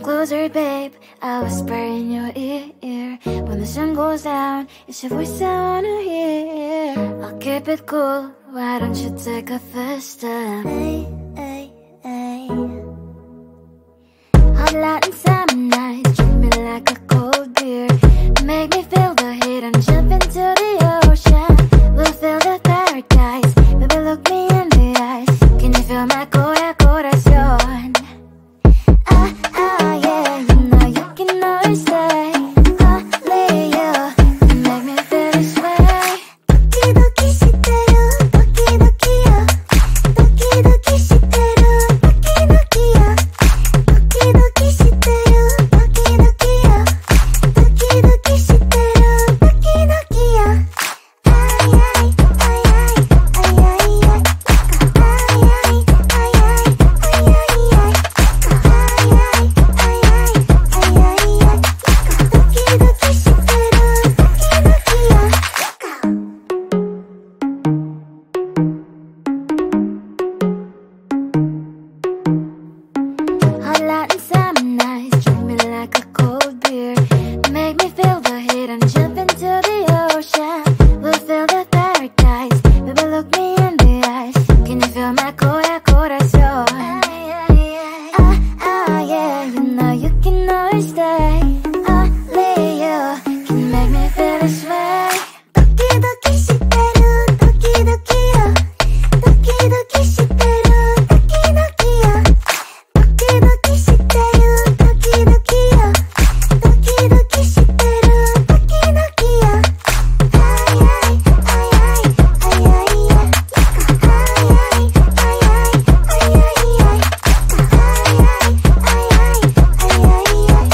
Come closer, babe, I'll whisper in your ear. When the sun goes down, it's your voice I wanna hear. I'll keep it cool, why don't you take a first step? Hey, hey, hey. Hot Latin summer nights, treat me like a cold beer. Make me feel the heat and jump into the ocean. We'll feel the paradise, baby look me in the eyes. Can you feel my corazón? Yeah, you know you can always stay. Only you can make me feel this way. Doki doki shiteru, doki doki yo. Doki doki shiteru, doki doki yo. Doki doki shiteru, doki doki yo. Doki doki shiteru, doki doki yo. Ay ay ay ay ay ay ay. Ay ay ay ay ay ay ay. Hot Latin summer nights, treat me like a cold beer. Make me feel the heat and jump into the ocean. We'll feel the paradise, baby look me in the eyes. Can you feel my corazón? Yeah, you know you can always stay. Only you can make me feel this way. Doki doki shiteru, doki doki yo. Doki doki shiteru, doki doki yo. Doki doki shiteru, doki doki yo. Doki doki shiteru, doki doki yo. Ay ay ay ay ay ay ay. Ay ay ay ay ay ay ay. Ay ay ay ay ay ay ay.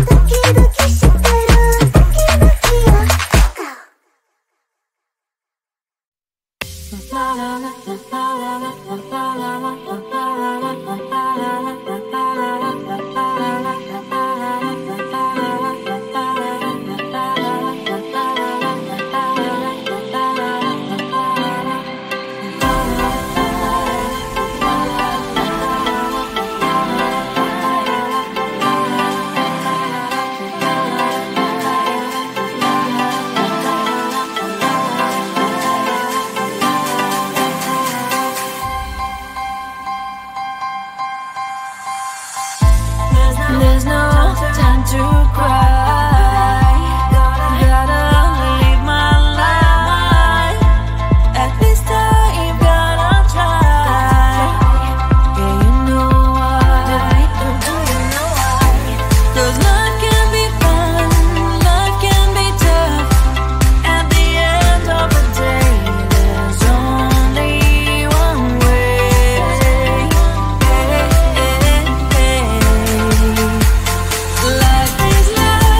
Doki doki shiteru, doki doki yo. There's no time to cry. Gotta live my life. At this time, gotta try. Yeah, you know why. 'Cause life can be fun, life can be tough. At the end of the day, there's only one way. Life is life.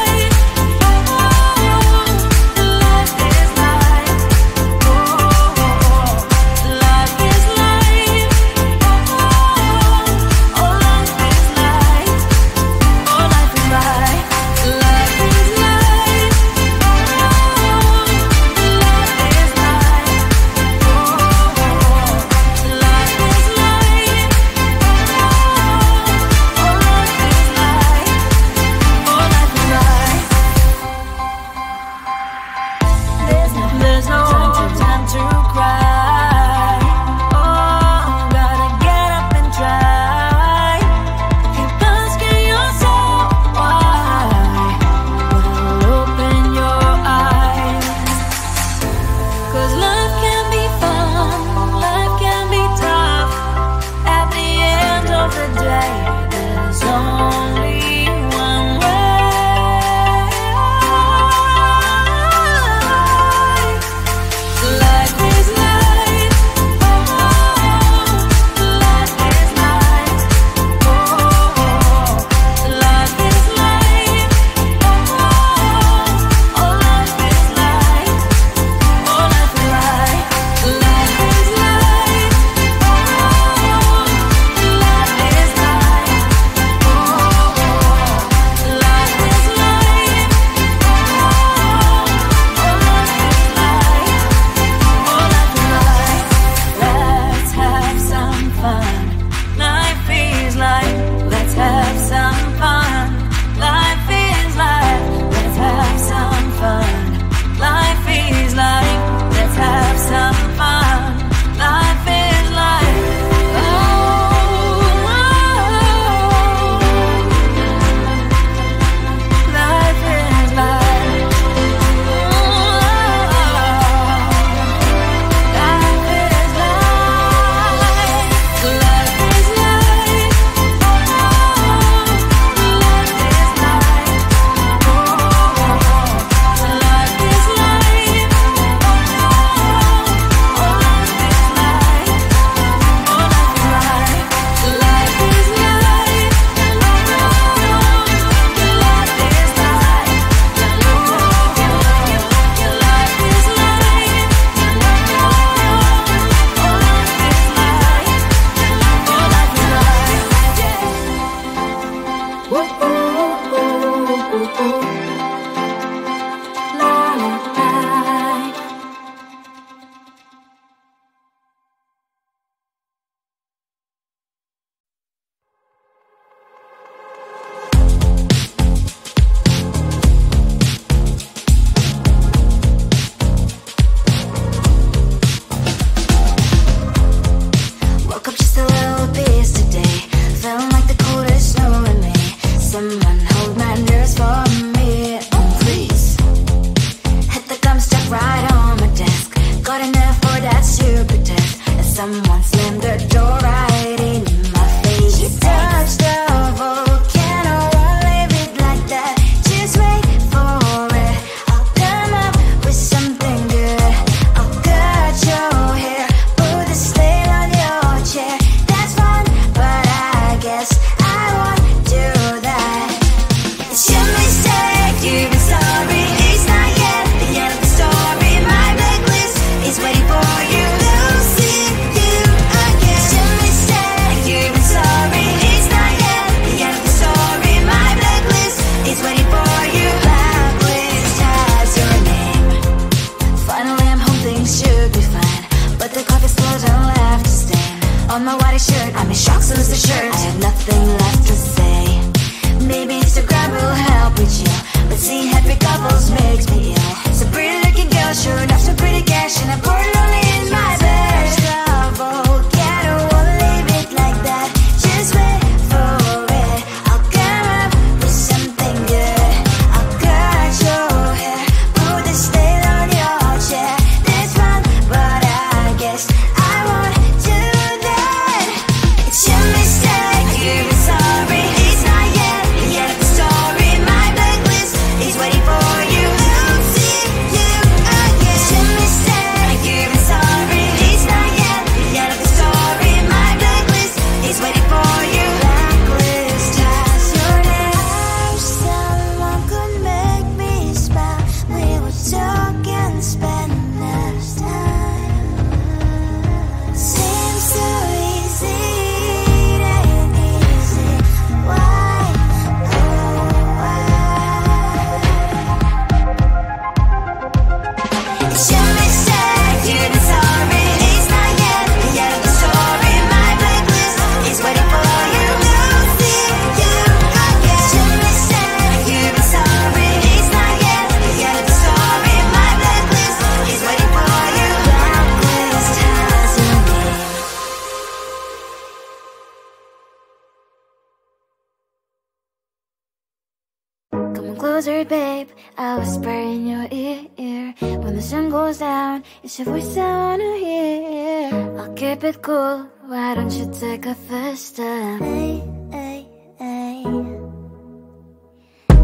closer, babe, I'll whisper in your ear. When the sun goes down, it's your voice I wanna hear. I'll keep it cool, why don't you take a first step? Hey, hey, hey.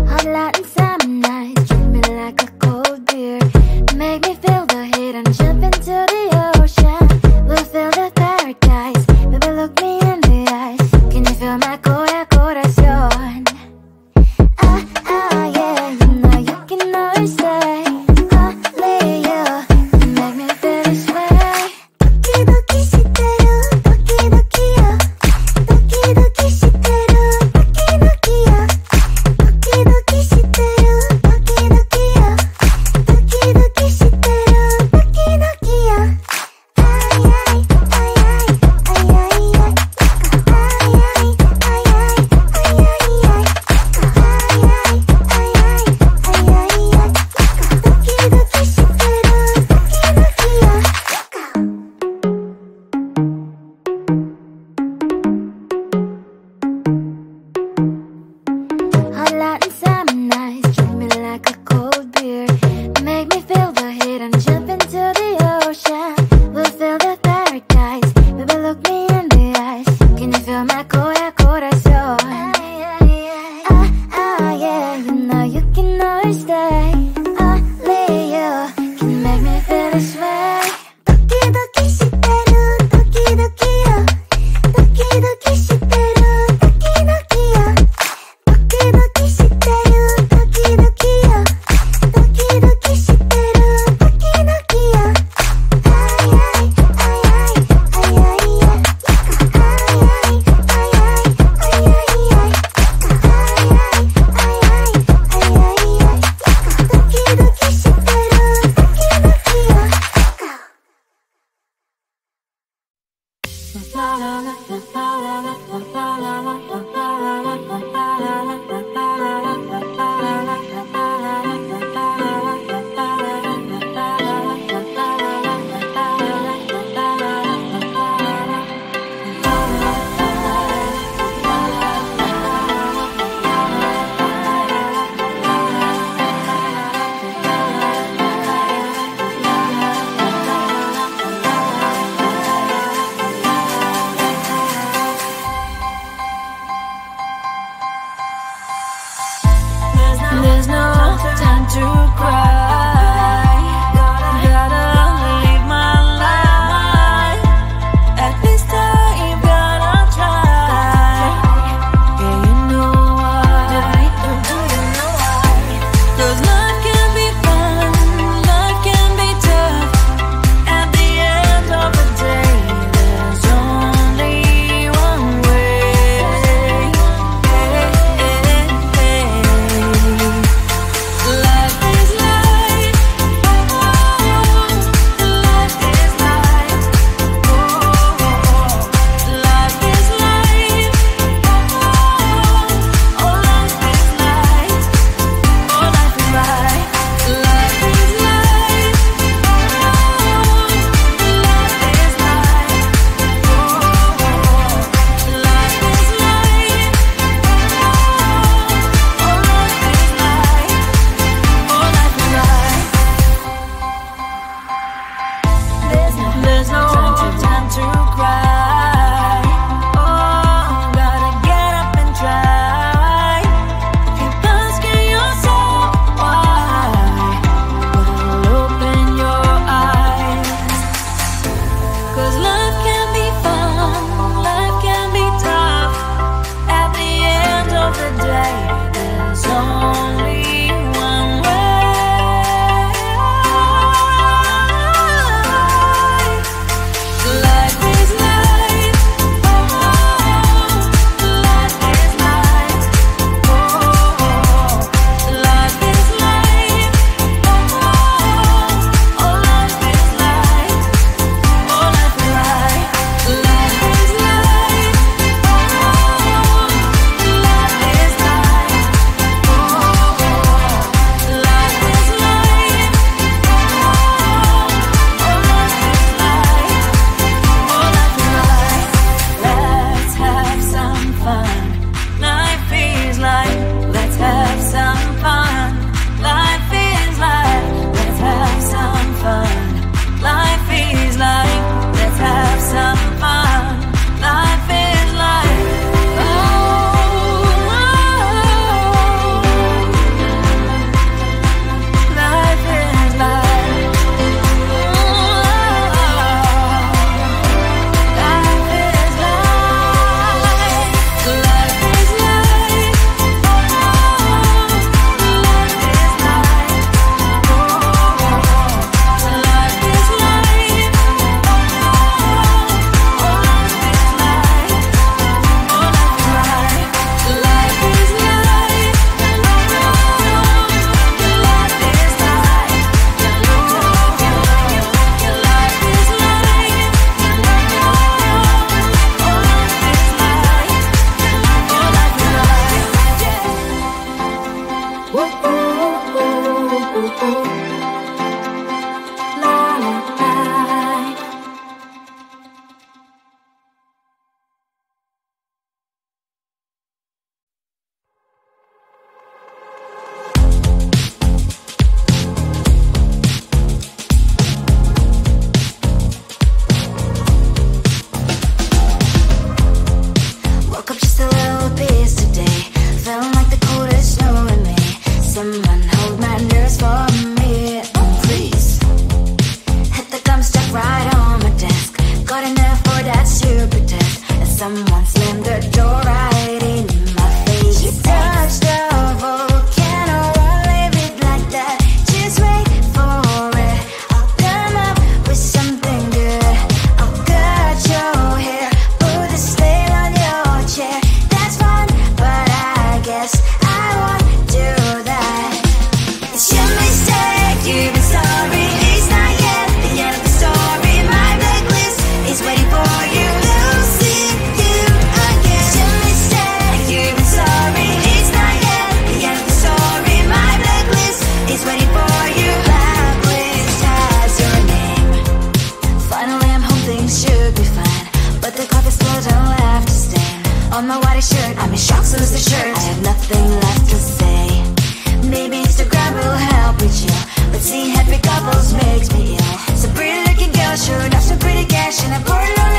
Hot Latin summer nights, treat me like a cold beer. Make me feel the heat and jump into the ocean. We'll feel the paradise, baby, look me in the eyes. Can you feel my corazón? Yeah, you know you can always say only you can make me feel this way. 도끼도끼 시대로 도끼도끼야. 도끼도끼 시대로 도끼도끼야. 도끼도끼 시대로 There's no time to cry. Gotta live my life. At this time, gotta try. Yeah, you know why. Do you know why? 'Cause life can be fun, life can be tough. At the end of the day, there's only one way. Life is life. Life is life. Life is life. Oh, life is life. Oh, life is life. Life is life. Life is life. Life is life. Oh, life is life. Oh, life is life. There's no time to cry. Oh, gotta get up and try. Keep asking yourself why. But open your eyes. 'Cause life can be fun, life can be tough. At the end of the day, there's only one way. Life is life. Life is life. Life is life. Oh, life is life. Oh, life is life. Life is life. Life is life. Life is life. Oh, life is life. Oh, life is life. Let's have some fun. Life is life. Let's have some fun. Life is life. Let's have some fun. Life is life. Let's have some fun. Life is life. Oh, life is life. Life is life. Life is life. Life is life. Life is life. Woke up just a little pissed today. Feeling like the coldest snow in me. Someone hold my nerves for me, oh please. Hit the gum stuck right on my desk. Got enough for that super test. And someone slammed the door right in my face. You touched the volcano, won't leave it like that. Just wait for it. I'll come up with something good. I'll cut your hair, put the stain on your chair. That's fun, but I guess I won't do that. It's your mistake, you've been sorry. It's not yet the end of the story. My blacklist is waiting for you. Losing you again. It's your mistake, you've been sorry. It's not yet the end of the story. My blacklist is waiting for you. Blacklist has your name. Finally I'm home, things should be fine. But the clock is slow, don't have to stand. On my white shirt, I'm in shock, so is the shirt. I have nothing left to say. Maybe Instagram will help with you, but seeing happy couples makes me ill. Some pretty looking girl showed off some pretty cash, and I poured it on